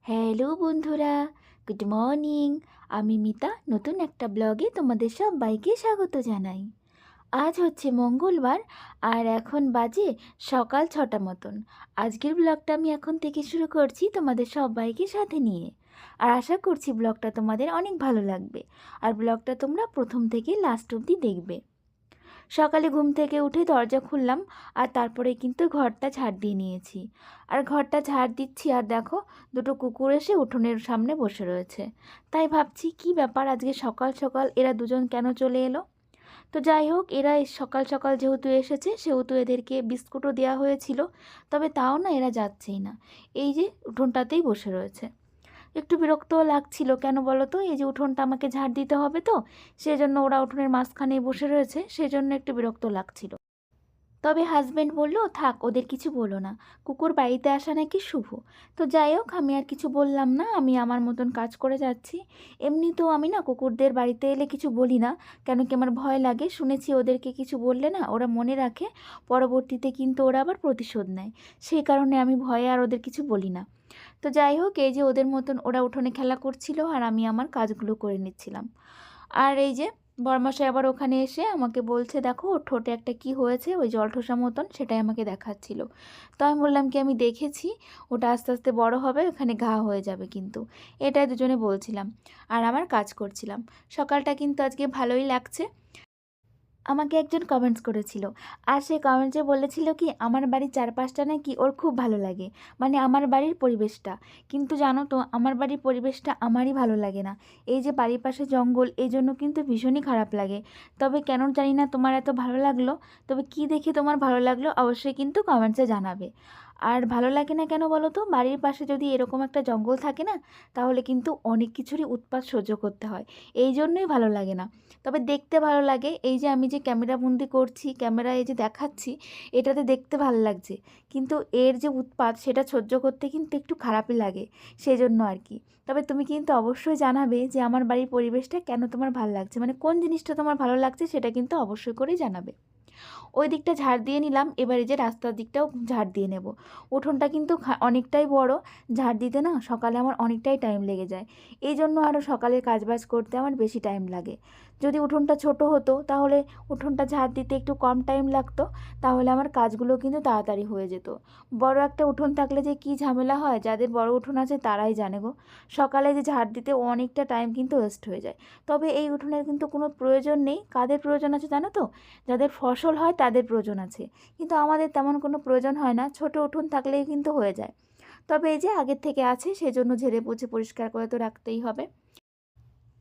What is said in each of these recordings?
Hello বন্ধুরা, good morning. আমি মিতা নতুন একটা ব্লগে তোমাদের সবাইকে স্বাগত জানাই। আজ হচ্ছে মঙ্গলবার আর এখন বাজে সকাল 6টা মতন। আজকের ব্লগটা আমি এখন থেকে শুরু করছি তোমাদের সবাইকে সাথে নিয়ে। আর আশা করছি ব্লগটা তোমাদের অনেক ভালো লাগবে আর ব্লগটা তোমরা প্রথম থেকে লাস্ট অবধি দেখবে। সকালে ঘুম থেকে উঠে দরজা খুললাম আর তারপরে কিন্তু ঘরটা ঝাড় দিয়ে নিয়েছি। আর ঘরটা ঝাড় দিচ্ছি আর দেখো দুটো কুকুর এসে উঠোনের সামনে বসে রয়েছে। তাই ভাবছি কি ব্যাপার, আজকে সকাল সকাল এরা দুজন কেন চলে এলো। তো যাই হোক, এরা সকাল সকাল যেহেতু এসেছে সেহেতু এদেরকে বিস্কুটও দেওয়া হয়েছিল, তবে তাও না এরা যাচ্ছেই না, এই যে উঠোনটাতেই বসে রয়েছে। একটু বিরক্তও লাগছিল, কেন বলো তো, এই যে উঠোনটা আমাকে ঝাড় দিতে হবে তো, সেজন্য ওরা উঠোনের মাঝখানেই বসে রয়েছে, সেজন্য একটু বিরক্ত লাগছিল। তবে হাজব্যান্ড বলল থাক, ওদের কিছু বলো না, কুকুর বাড়িতে আসা নাকি শুভ। তো যাই হোক, আমি আর কিছু বললাম না, আমি আমার মতন কাজ করে যাচ্ছি। এমনিতেও আমি না কুকুরদের বাড়িতে এলে কিছু বলি না, কেন কি আমার ভয় লাগে। শুনেছি ওদেরকে কিছু বললে না ওরা মনে রাখে, পরবর্তীতে কিন্তু ওরা আবার প্রতিশোধ নেয়, সেই কারণে আমি ভয়ে আর ওদের কিছু বলি না। তো যাই হোক, এই যে ওদের মতন ওরা উঠোনে খেলা করছিল আর আমি আমার কাজগুলো করে নিচ্ছিলাম। আর এই যে বরমশাই আবার ওখানে এসে আমাকে বলছে দেখো ওর ঠোঁটে একটা কি হয়েছে, ওই জলঠোসা মতন, সেটাই আমাকে দেখাচ্ছিল। তো আমি বললাম কি আমি দেখেছি, ওটা আস্তে আস্তে বড় হবে, ওখানে ঘা হয়ে যাবে কিন্তু, এটাই দুজনে বলছিলাম আর আমার কাজ করছিলাম। সকালটা কিন্তু আজকে ভালোই লাগছে। আমাকে একজন কমেন্টস করেছিল আর সে কমেন্টসে বলেছিল কি আমার বাড়ির চারপাশটা নাকি ওর খুব ভালো লাগে, মানে আমার বাড়ির পরিবেশটা। কিন্তু জানো তো আমার বাড়ির পরিবেশটা আমারই ভালো লাগে না, এই যে বাড়ির পাশে জঙ্গল, এই জন্য কিন্তু ভীষণই খারাপ লাগে। তবে কেন জানি না তোমার এত ভালো লাগলো, তবে কি দেখে তোমার ভালো লাগলো অবশ্যই কিন্তু কমেন্টসে জানাবে। আর ভালো লাগে না কেন বলো তো, বাড়ির পাশে যদি এরকম একটা জঙ্গল থাকে না, তাহলে কিন্তু অনেক কিছুরই উৎপাত সহ্য করতে হয়, এই জন্যই ভালো লাগে না। তবে দেখতে ভালো লাগে, এই যে আমি যে ক্যামেরাবন্দি করছি, ক্যামেরায় এই যে দেখাচ্ছি, এটাতে দেখতে ভালো লাগছে, কিন্তু এর যে উৎপাত সেটা সহ্য করতে কিন্তু একটু খারাপই লাগে, সেজন্য আর কি। তবে তুমি কিন্তু অবশ্যই জানাবে যে আমার বাড়ির পরিবেশটা কেন তোমার ভালো লাগছে, মানে কোন জিনিসটা তোমার ভালো লাগছে সেটা কিন্তু অবশ্যই করেই জানাবে। ওই দিকটা ঝাড় দিয়ে নিলাম, এবারে যে রাস্তার দিকটাও ঝাড় দিয়ে নেব। উঠোনটা কিন্তু অনেকটাই বড়, ঝাড় দিতে না সকালে আমার অনেকটাই টাইম লেগে যায়, এই জন্য আরও সকালের কাজবাজ করতে আমার বেশি টাইম লাগে। যদি উঠোনটা ছোট হতো তাহলে উঠোনটা ঝাড় দিতে একটু কম টাইম লাগতো, তাহলে আমার কাজগুলো কিন্তু তাড়াতাড়ি হয়ে যেত। বড় একটা উঠোন থাকলে যে কী ঝামেলা হয়, যাদের বড় উঠোন আছে তারাই জানে গো। সকালে যে ঝাড় দিতে অনেকটা টাইম কিন্তু ওয়েস্ট হয়ে যায়। তবে এই উঠোনের কিন্তু কোনো প্রয়োজন নেই, কাদের প্রয়োজন আছে জানো তো, যাদের ফসল হয় তাদের প্রয়োজন আছে, কিন্তু আমাদের তেমন কোনো প্রয়োজন হয় না, ছোট উঠোন থাকলেই কিন্তু হয়ে যায়। তবে এই যে আগের থেকে আছে সেজন্য ঝেড়ে পুছে পরিষ্কার করে তো রাখতেই হবে।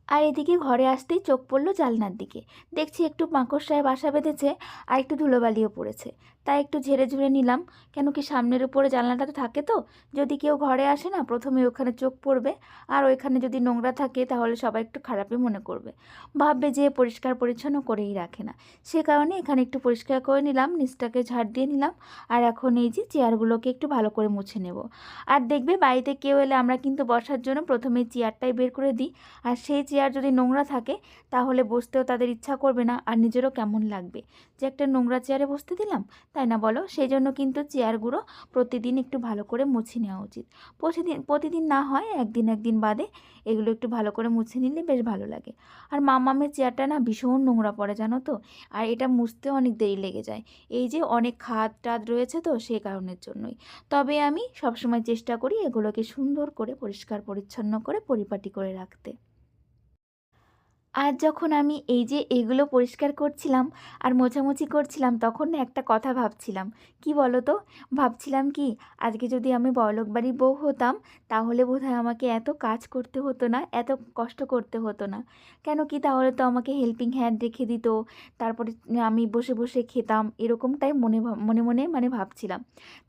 আর এদিকে ঘরে আসতেই চোখ পড়লো জানলার দিকে, দেখছি একটু মাকড়সায় বাসা বেঁধেছে আর একটু ধুলোবালিও পড়েছে, তাই একটু ঝেড়ে ঝুড়ে নিলাম। কেন কি সামনের উপরে জানলাটা তো থাকে, তো যদি কেউ ঘরে আসে না প্রথমে ওখানে চোখ পড়বে, আর ওইখানে যদি নোংরা থাকে তাহলে সবাই একটু খারাপই মনে করবে, ভাববে যে পরিষ্কার পরিচ্ছন্ন করেই রাখে না। সে কারণে এখানে একটু পরিষ্কার করে নিলাম, নিচটাকে ঝাড় দিয়ে নিলাম। আর এখন এই যে চেয়ারগুলোকে একটু ভালো করে মুছে নেব। আর দেখবে বাড়িতে কেউ এলে আমরা কিন্তু বসার জন্য প্রথমে চেয়ারটাই বের করে দিই, আর সেই চেয়ার যদি নোংরা থাকে তাহলে বসতেও তাদের ইচ্ছা করবে না, আর নিজেরও কেমন লাগবে যে একটা নোংরা চেয়ারে বসতে দিলাম, তাই না বলো। সেই জন্য কিন্তু চেয়ারগুলো প্রতিদিন একটু ভালো করে মুছে নেওয়া উচিত। প্রতিদিন প্রতিদিন না হয় একদিন একদিন বাদে এগুলো একটু ভালো করে মুছে নিলে বেশ ভালো লাগে। আর মামামের চেয়ারটা না ভীষণ নোংরা পড়ে জানো তো, আর এটা মুছতেও অনেক দেরি লেগে যায়, এই যে অনেক খাদ টাদ রয়েছে তো সেই কারণের জন্যই। তবে আমি সবসময় চেষ্টা করি এগুলোকে সুন্দর করে পরিষ্কার পরিচ্ছন্ন করে পরিপাটি করে রাখতে। আজ যখন আমি এই যে এগুলো পরিষ্কার করছিলাম আর মোছামুছি করছিলাম, তখন না একটা কথা ভাবছিলাম। কি বলো তো? ভাবছিলাম কি, আজকে যদি আমি বড়লোক বাড়ির বউ হতাম, তাহলে বোধহয় আমাকে এত কাজ করতে হতো না, এত কষ্ট করতে হতো না। কেন কি, তাহলে তো আমাকে হেল্পিং হ্যান্ড রেখে দিত, তারপরে আমি বসে বসে খেতাম, এরকমটাই মনে মনে মানে ভাবছিলাম।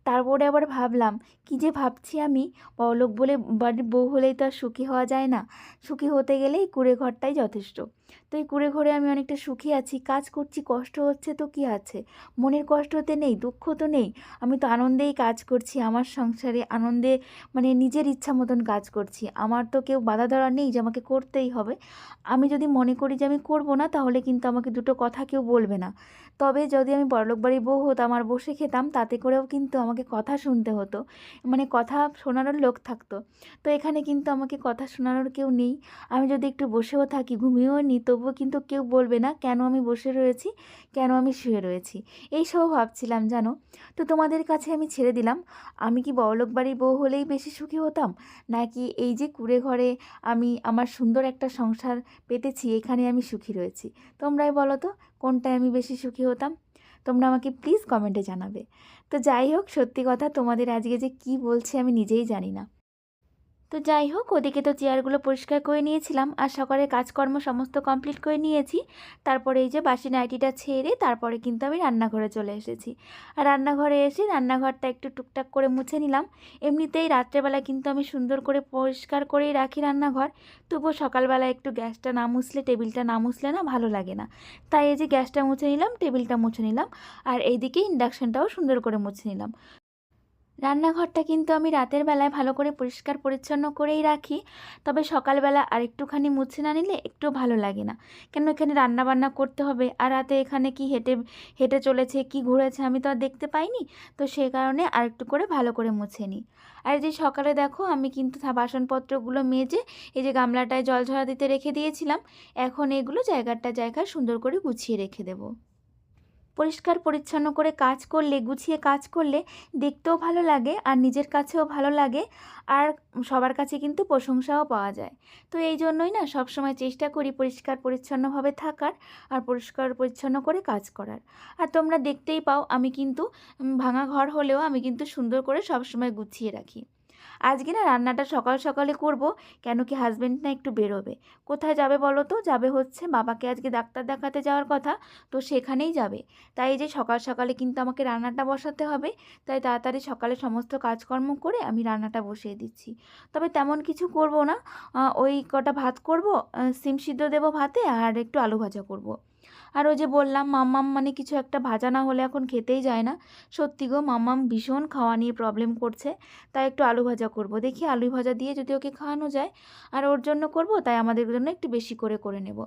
তারপরে আবার ভাবলাম, কি যে ভাবছি আমি, বড়লোক বলে বাড়ির বউ হলেই তো আর সুখী হওয়া যায় না। সুখী হতে গেলে এই কুঁড়ে ঘরটাই যথেষ্ট। তো এই কুঁড়ে ঘরে আমি অনেকটা সুখী আছি, কাজ করছি, কষ্ট হচ্ছে তো কী আছে, মনের কষ্টতে নেই, দুঃখ তো নেই। আমি তো আনন্দেই কাজ করছি, আমার সংসারে আনন্দে, মানে নিজের ইচ্ছা মতন কাজ করছি। আমার তো কেউ বাধা ধরা নেই যে আমাকে করতেই হবে। আমি যদি মনে করি যে আমি করব না, তাহলে কিন্তু আমাকে দুটো কথা কেউ বলবে না। তবে যদি আমি বড়লোক বাড়ির বউ হতাম আর বসে খেতাম, তাতে করেও কিন্তু আমাকে কথা শুনতে হতো, মানে কথা শোনানোর লোক থাকতো। তো এখানে কিন্তু আমাকে কথা শোনানোর কেউ নেই। আমি যদি একটু বসেও থাকি, ঘুমিয়েও নিই, তবুও কিন্তু কেউ বলবে না কেন আমি বসে রয়েছি, কেন আমি শুয়ে রয়েছি। এইসব ভাবছিলাম জানো। তো তোমাদের কাছে আমি ছেড়ে দিলাম, আমি কি বড়লোক বাড়ির বউ হলেই বেশি সুখী হতাম, নাকি এই যে কুঁড়ে ঘরে আমি আমার সুন্দর একটা সংসার পেতেছি, এখানে আমি সুখী রয়েছি? তোমরাই বলো তো, কোনটায় আমি বেশি সুখী হতাম? তোমরা আমাকে প্লিজ কমেন্টে জানাবে। তো যাই হোক, সত্যি কথা, তোমাদের আজকে যে কী বলছি আমি নিজেই জানি না। তো যাই হোক, ওদিকে তো চেয়ারগুলো পরিষ্কার করে নিয়েছিলাম আর সকালের কাজকর্ম সমস্ত কমপ্লিট করে নিয়েছি। তারপরে এই যে বাসি নাইটিটা ছেড়ে তারপরে কিন্তু আমি রান্নাঘরে চলে এসেছি। আর রান্নাঘরে এসে রান্নাঘরটা একটু টুকটাক করে মুছে নিলাম। এমনিতেই রাত্রেবেলা কিন্তু আমি সুন্দর করে পরিষ্কার করেই রাখি রান্নাঘর। তবুও সকালবেলা একটু গ্যাসটা না মুছলে, টেবিলটা না মুছলে না ভালো লাগে না। তাই এই যে গ্যাসটা মুছে নিলাম, টেবিলটা মুছে নিলাম, আর এইদিকে ইন্ডাকশানটাও সুন্দর করে মুছে নিলাম। রান্নাঘরটা কিন্তু আমি রাতের বেলায় ভালো করে পরিষ্কার পরিচ্ছন্ন করেই রাখি। তবে সকালবেলা আর একটুখানি মুছে না নিলে একটু ভালো লাগে না। কেন, এখানে রান্না বান্না করতে হবে, আর রাতে এখানে কি হেঁটে হেঁটে চলেছে, কি ঘুরেছে আমি তো আর দেখতে পাইনি। তো সেই কারণে আর একটু করে ভালো করে মুছে নিই। আর এই যে সকালে দেখো, আমি কিন্তু বাসনপত্রগুলো মেজে এই যে গামলাটায় জল ঝরা দিতে রেখে দিয়েছিলাম। এখন এগুলো জায়গায় সুন্দর করে গুছিয়ে রেখে দেবো। পরিষ্কার পরিচ্ছন্ন করে কাজ করলে, গুছিয়ে কাজ করলে দেখতেও ভালো লাগে আর নিজের কাছেও ভালো লাগে, আর সবার কাছে কিন্তু প্রশংসাও পাওয়া যায়। তো এই জন্যই না সবসময় চেষ্টা করি পরিষ্কার পরিচ্ছন্নভাবে থাকার আর পরিষ্কার পরিচ্ছন্ন করে কাজ করার। আর তোমরা দেখতেই পাও, আমি কিন্তু ভাঙা ঘর হলেও আমি কিন্তু সুন্দর করে সবসময় গুছিয়ে রাখি। আজকে না রান্নাটা সকাল সকালে করব, কেন কি হাজবেন্ড না একটু বেরোবে। কোথায় যাবে বলো তো? যাবে হচ্ছে বাবাকে আজকে ডাক্তার দেখাতে যাওয়ার কথা, তো সেখানেই যাবে। তাই এই যে সকাল সকালে কিন্তু আমাকে রান্নাটা বসাতে হবে। তাই তাড়াতাড়ি সকালে সমস্ত কাজকর্ম করে আমি রান্নাটা বসিয়ে দিচ্ছি। তবে তেমন কিছু করব না, ওই কটা ভাত করব, সিম সিদ্ধ দেবো ভাতে, আর একটু আলু ভাজা করব। আর ওই যে বললাম, মাম্মাম মানে কিছু একটা ভাজা না হলে এখন খেতেই যায় না। সত্যি গো, মাম্মাম ভীষণ খাওয়া নিয়ে প্রবলেম করছে। তাই একটু আলু ভাজা করব, দেখি আলু ভাজা দিয়ে যদি ওকে খাওয়ানো যায়। আর ওর জন্য করব, তাই আমাদের জন্য একটু বেশি করে করে নেব।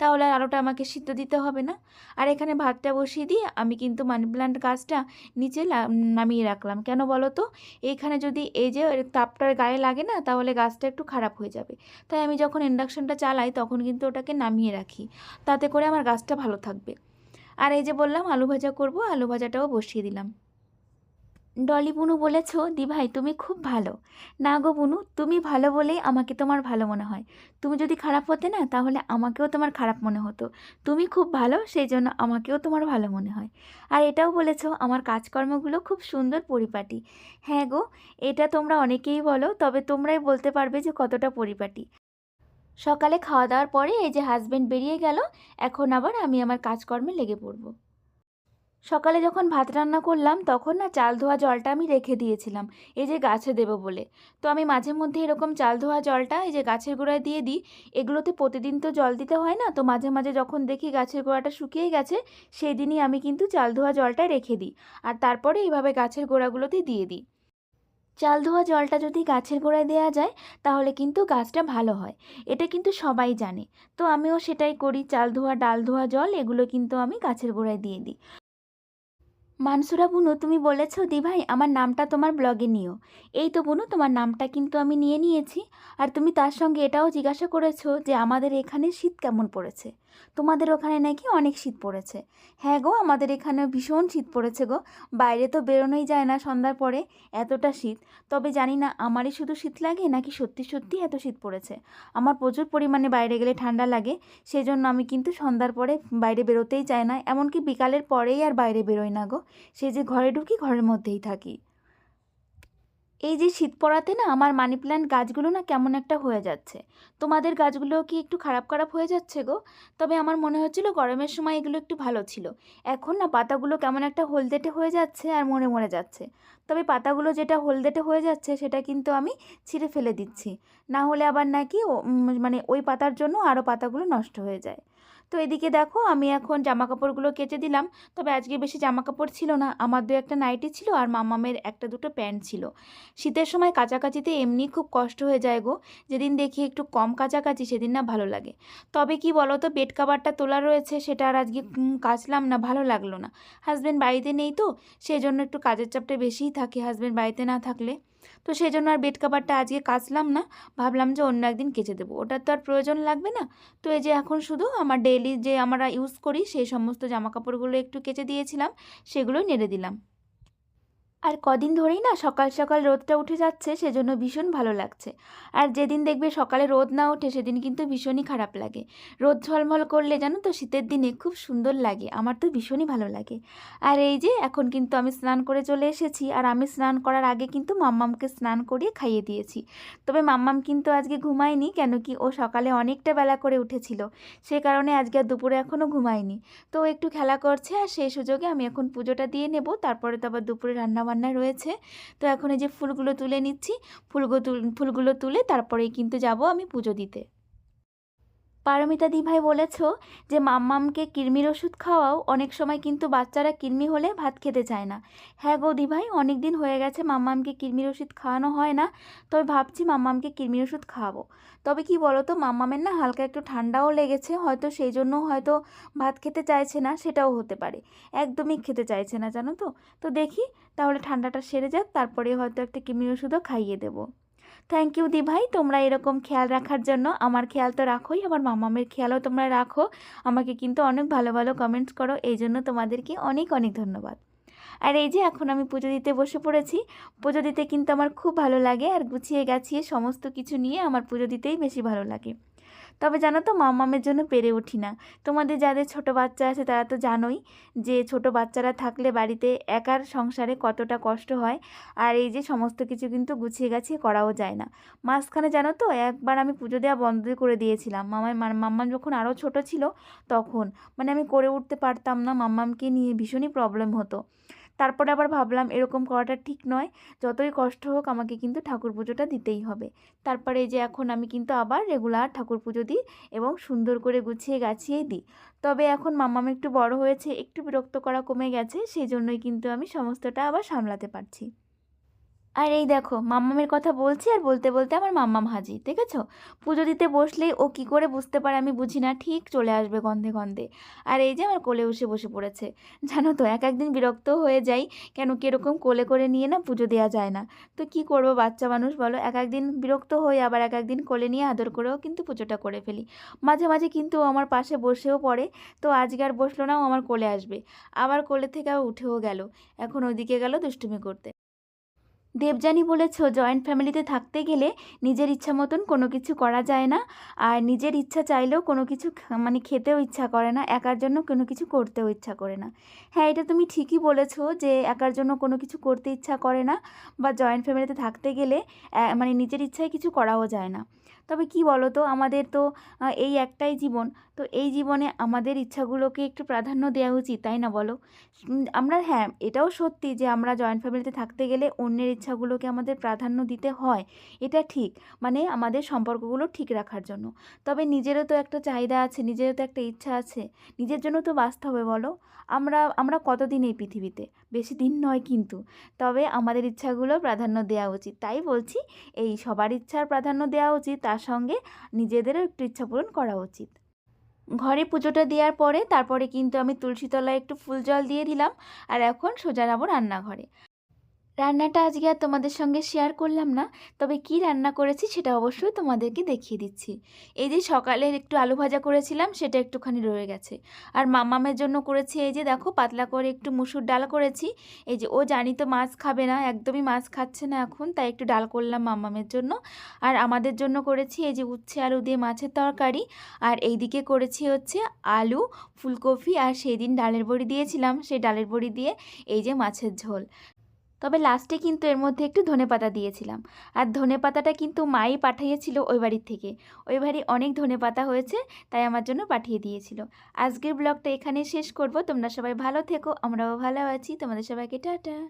তাহলে আর আলুটা আমাকে সিদ্ধ দিতে হবে না। আর এখানে ভাতটা বসিয়ে দিয়ে আমি কিন্তু মানি প্ল্যান্ট গাছটা নিচে নামিয়ে রাখলাম। কেন বলো তো? এইখানে যদি এই যে তাপটার গায়ে লাগে না, তাহলে গাছটা একটু খারাপ হয়ে যাবে। তাই আমি যখন ইন্ডাকশনটা চালাই তখন কিন্তু ওটাকে নামিয়ে রাখি, তাতে করে আমার গাছটা ভালো থাকবে। আর এই যে বললাম আলু ভাজা করব, আলু ভাজাটাও বসিয়ে দিলাম। ডলি বুনু বলেছ, দিভাই তুমি খুব ভালো। না গো বুনু, তুমি ভালো বলেই আমাকে তোমার ভালো মনে হয়। তুমি যদি খারাপ হতে না, তাহলে আমাকেও তোমার খারাপ মনে হতো। তুমি খুব ভালো, সেই জন্য আমাকেও তোমার ভালো মনে হয়। আর এটাও বলেছ আমার কাজকর্মগুলো খুব সুন্দর পরিপাটি। হ্যাঁ গো, এটা তোমরা অনেকেই বলো, তবে তোমরাই বলতে পারবে যে কতটা পরিপাটি। সকালে খাওয়া দাওয়ার পরে এই যে হাজবেন্ড বেরিয়ে গেল, এখন আবার আমি আমার কাজকর্মে লেগে পড়ব। সকালে যখন ভাত রান্না করলাম, তখন না চাল ধোয়া জলটা আমি রেখে দিয়েছিলাম, এই যে গাছে দেবো বলে। তো আমি মাঝে মধ্যে এরকম চাল ধোয়া জলটা এই যে গাছের গোড়ায় দিয়ে দিই। এগুলোতে প্রতিদিন তো জল দিতে হয় না, তো মাঝে মাঝে যখন দেখি গাছের গোড়াটা শুকিয়ে গেছে, সেই দিনই আমি কিন্তু চাল ধোয়া জলটা রেখে দিই, আর তারপরে এইভাবে গাছের গোড়াগুলোতে দিয়ে দিই। চাল ধোয়া জলটা যদি গাছের গোড়ায় দেওয়া যায়, তাহলে কিন্তু গাছটা ভালো হয়। এটা কিন্তু সবাই জানে। তো আমিও সেটাই করি, চাল ধোয়া, ডাল ধোয়া জল এগুলো কিন্তু আমি গাছের গোড়ায় দিয়ে দিই। মানসুরা বুনু, তুমি বলেছো দিভাই আমার নামটা তোমার ব্লগে নিও। এই তো বুনু, তোমার নামটা কিন্তু আমি নিয়ে নিয়েছি। আর তুমি তার সঙ্গে এটাও জিজ্ঞাসা করেছো যে আমাদের এখানে শীত কেমন পড়েছে। তোমাদের ওখানে নাকি অনেক শীত পড়েছে। হ্যাঁ গো, আমাদের এখানেও ভীষণ শীত পড়েছে গো। বাইরে তো বেরোনোই যায় না সন্ধ্যার পরে, এতটা শীত। তবে জানি না আমারই শুধু শীত লাগে নাকি সত্যি সত্যি এত শীত পড়েছে। আমার প্রচুর পরিমাণে বাইরে গেলে ঠান্ডা লাগে, সেই জন্য আমি কিন্তু সন্ধ্যার পরে বাইরে বেরোতেই চাই না, এমনকি বিকালের পরেই আর বাইরে বেরোই না গো। সেই যে ঘরে ঢুকি, ঘরের মধ্যেই থাকি। এই যে শীত পড়াতে না আমার মানি প্ল্যান্ট গাছগুলো না কেমন একটা হয়ে যাচ্ছে। তোমাদের গাছগুলো কি একটু খারাপ খারাপ হয়ে যাচ্ছে গো? তবে আমার মনে হচ্ছিল গরমের সময় এগুলো একটু ভালো ছিল। এখন না পাতাগুলো কেমন একটা হলদেটে হয়ে যাচ্ছে আর মরে মরে যাচ্ছে। তবে পাতাগুলো যেটা হলদেটে হয়ে যাচ্ছে সেটা কিন্তু আমি ছিঁড়ে ফেলে দিচ্ছি, না হলে আবার নাকি মানে ওই পাতার জন্য আরও পাতাগুলো নষ্ট হয়ে যায়। তো এদিকে দেখো আমি এখন জামা কাপড়গুলো কেচে দিলাম। তবে আজকে বেশি জামা কাপড় ছিল না, আমার দু একটা নাইটি ছিল আর মামামের একটা দুটো প্যান্ট ছিল। শীতের সময় কাচাকাচিতে এমনি খুব কষ্ট হয়ে যায় গো। যেদিন দেখি একটু কম কাচাকাচি সেদিন না ভালো লাগে। তবে কি বলো তো, বেড কাভারটা তোলা রয়েছে, সেটা আর আজকে কাচলাম না, ভালো লাগলো না। হাজব্যান্ড বাড়িতে নেই তো, সেই জন্য একটু কাজের চাপটা বেশিই থাকে হাজব্যান্ড বাড়িতে না থাকলে। তো সেই জন্য আর বেড কাভারটা আজকে কাচলাম না, ভাবলাম যে অন্য একদিন কেচে দেবো, ওটার তো আর প্রয়োজন লাগবে না। তো এই যে এখন শুধু আমার ডেইলি যে আমরা ইউজ করি সেই সমস্ত জামা কাপড়গুলো একটু কেচে দিয়েছিলাম, সেগুলো নেড়ে দিলাম। আর কদিন ধরেই না সকাল সকাল রোদটা উঠে যাচ্ছে, সেজন্য ভীষণ ভালো লাগছে। আর যেদিন দেখবে সকালে রোদ না ওঠে সেদিন কিন্তু ভীষণই খারাপ লাগে। রোদ ঝলমল করলে জানো তো শীতের দিনে খুব সুন্দর লাগে, আমার তো ভীষণই ভালো লাগে। আর এই যে এখন কিন্তু আমি স্নান করে চলে এসেছি, আর আমি স্নান করার আগে কিন্তু মাম্মামকে স্নান করিয়ে খাইয়ে দিয়েছি। তবে মাম্মাম কিন্তু আজকে ঘুমায়নি, কেন কি ও সকালে অনেকটা বেলা করে উঠেছিল, সে কারণে আজকে আর দুপুরে এখনও ঘুমায়নি। তো ও একটু খেলা করছে, আর সেই সুযোগে আমি এখন পুজোটা দিয়ে নেব, তারপরে তো আবার দুপুরে রান্নাবান্না রয়েছে। তো এখন এই যে ফুলগুলো তুলে নিচ্ছি, ফুলগুলো তুলে তারপরেই কিন্তু যাব আমি পুজো দিতে। পারমিতা দিভাই বলেছ যে মাম্মামকে কৃমির ওষুধ খাওয়াও, অনেক সময় কিন্তু বাচ্চারা কৃমি হলে ভাত খেতে চায় না। হ্যাঁ গো দিভাই, অনেক দিন হয়ে গেছে মাম্মামকে কৃমির ওষুধ খাওয়ানো হয় না, তবে ভাবছি মাম্মামকে কৃমির ওষুধ খাওয়াবো। তবে কি বলো তো, মাম্মামের না হালকা একটু ঠান্ডাও লেগেছে, হয়তো সেই জন্য হয়তো ভাত খেতে চাইছে না, সেটাও হতে পারে। একদমই খেতে চাইছে না জানো তো। তো দেখি, তাহলে ঠান্ডাটা সেরে যাক, তারপরে হয়তো একটা কৃমির ওষুধও খাইয়ে দেবো। থ্যাংক ইউ দি ভাই, তোমরা এরকম খেয়াল রাখার জন্য। আমার খেয়াল তো রাখোই, আমার মামামের খেয়ালও তোমরা রাখো। আমাকে কিন্তু অনেক ভালো ভালো কমেন্টস করো, এই জন্য তোমাদেরকে অনেক অনেক ধন্যবাদ। আর এই যে এখন আমি পুজো দিতে বসে পড়েছি। পুজো দিতে কিন্তু আমার খুব ভালো লাগে, আর গুছিয়ে গাছিয়ে সমস্ত কিছু নিয়ে আমার পুজো দিতেই বেশি ভালো লাগে। তবে জানো তো, মামামের জন্য পেরে উঠি না। তোমাদের যাদের ছোট বাচ্চা আছে তারা তো জানোই যে ছোট বাচ্চারা থাকলে বাড়িতে একার সংসারে কতটা কষ্ট হয়। আর এই যে সমস্ত কিছু কিন্তু গুছিয়ে গাছিয়ে করাও যায় না। মাঝখানে জানো তো একবার আমি পুজো দেওয়া বন্ধ করে দিয়েছিলাম, মাম্মাম যখন আরও ছোট ছিল তখন। মানে আমি করে উঠতে পারতাম না, মাম্মামকে নিয়ে ভীষণই প্রবলেম হতো। তারপরে আবার ভাবলাম এরকম করাটা ঠিক নয়, যতই কষ্ট হোক আমাকে কিন্তু ঠাকুর পুজোটা দিতেই হবে। তারপরে এই যে এখন আমি কিন্তু আবার রেগুলার ঠাকুর পুজো দিই এবং সুন্দর করে গুছিয়ে গাছিয়েই দিই। তবে এখন মাম্মাম একটু বড় হয়েছে, একটু বিরক্ত করা কমে গেছে, সেই জন্যই কিন্তু আমি সমস্তটা আবার সামলাতে পারছি। আর এই দেখো মাম্মামের কথা বলছি আর বলতে বলতে আমার মাম্মাম হাজির, দেখেছো? পুজো দিতে বসলেই ও কি করে বুঝতে পারে আমি বুঝি না, ঠিক চলে আসবে গন্ধে গন্ধে। আর এই যে আমার কোলে বসে পড়েছে। জানো তো এক একদিন বিরক্ত হয়ে যাই, কেন কীরকম কোলে করে নিয়ে না পুজো দেওয়া যায় না। তো কি করব, বাচ্চা মানুষ বলো, এক একদিন বিরক্ত হয়ে আবার এক একদিন কোলে নিয়ে আদর করেও কিন্তু পুজোটা করে ফেলি। মাঝে মাঝে কিন্তু ও আমার পাশে বসেও পড়ে। তো আজকে আর বসলো না, ও আমার কোলে আসবে। আবার কোলে থেকে আবার উঠেও গেল, এখন ওইদিকে গেল দুষ্টুমি করতে। দেবযানী বলেছ জয়েন্ট ফ্যামিলিতে থাকতে গেলে নিজের ইচ্ছা মতন কোনো কিছু করা যায় না, আর নিজের ইচ্ছা চাইলেও কোনো কিছু মানে খেতেও ইচ্ছা করে না, একার জন্য কোনো কিছু করতেও ইচ্ছা করে না। হ্যাঁ, এটা তুমি ঠিকই বলেছো যে একার জন্য কোনো কিছু করতে ইচ্ছা করে না, বা জয়েন্ট ফ্যামিলিতে থাকতে গেলে মানে নিজের ইচ্ছায় কিছু করাও যায় না। তবে কি বলো তো, আমাদের তো এই একটাই জীবন, তো এই জীবনে আমাদের ইচ্ছাগুলোকে একটু প্রাধান্য দেওয়া উচিত, তাই না বলো? আমরা, হ্যাঁ এটাও সত্যি যে আমরা জয়েন্ট ফ্যামিলিতে থাকতে গেলে অন্যের ইচ্ছাগুলোকে আমাদের প্রাধান্য দিতে হয়, এটা ঠিক, মানে আমাদের সম্পর্কগুলো ঠিক রাখার জন্য। তবে নিজেরও তো একটা চাহিদা আছে, নিজেরও তো একটা ইচ্ছা আছে, নিজের জন্য তো বাঁচতে হবে বলো। আমরা আমরা কতদিন এই পৃথিবীতে, বেশি দিন নয় কিন্তু। তবে আমাদের ইচ্ছাগুলো প্রাধান্য দেওয়া উচিত, তাই বলছি এই সবার ইচ্ছার প্রাধান্য দেওয়া উচিত, তার সঙ্গে নিজেদেরও একটু ইচ্ছা পূরণ করা উচিত। ঘরে পুজোটা দেওয়ার পরে তারপরে কিন্তু আমি তুলসী তলায় একটু ফুল জল দিয়ে দিলাম, আর এখন সোজা যাবো রান্নাঘরে। রান্নাটা আজকে আর তোমাদের সঙ্গে শেয়ার করলাম না, তবে কি রান্না করেছি সেটা অবশ্যই তোমাদেরকে দেখিয়ে দিচ্ছি। এই যে সকালের একটু আলু ভাজা করেছিলাম, সেটা একটুখানি রয়ে গেছে। আর মাম্মামের জন্য করেছি এই যে দেখো পাতলা করে একটু মুসুর ডাল করেছি। এই যে ও জানি তো মাছ খাবে না, একদমই মাছ খাচ্ছে না এখন, তাই একটু ডাল করলাম মাম্মামের জন্য। আর আমাদের জন্য করেছি এই যে উচ্ছে আলু দিয়ে মাছের তরকারি। আর এই দিকে করেছি হচ্ছে আলু, ফুলকপি, আর সেই দিন ডালের বড়ি দিয়েছিলাম, সেই ডালের বড়ি দিয়ে এই যে মাছের ঝোল। তবে লাস্টে কিন্তু এর মধ্যে একটু ধনেপাতা দিয়েছিলাম। আর ধনেপাতাটা কিন্তু মাই পাঠিয়েছিল ওই বাড়ির থেকে। ওই বাড়ি অনেক ধনেপাতা হয়েছে, তাই আমার জন্য পাঠিয়ে দিয়েছিল। আজকের ব্লগটা এখানেই শেষ করব। তোমরা সবাই ভালো থেকো, আমরাও ভালো আছি। তোমাদের সবাইকে টাটা।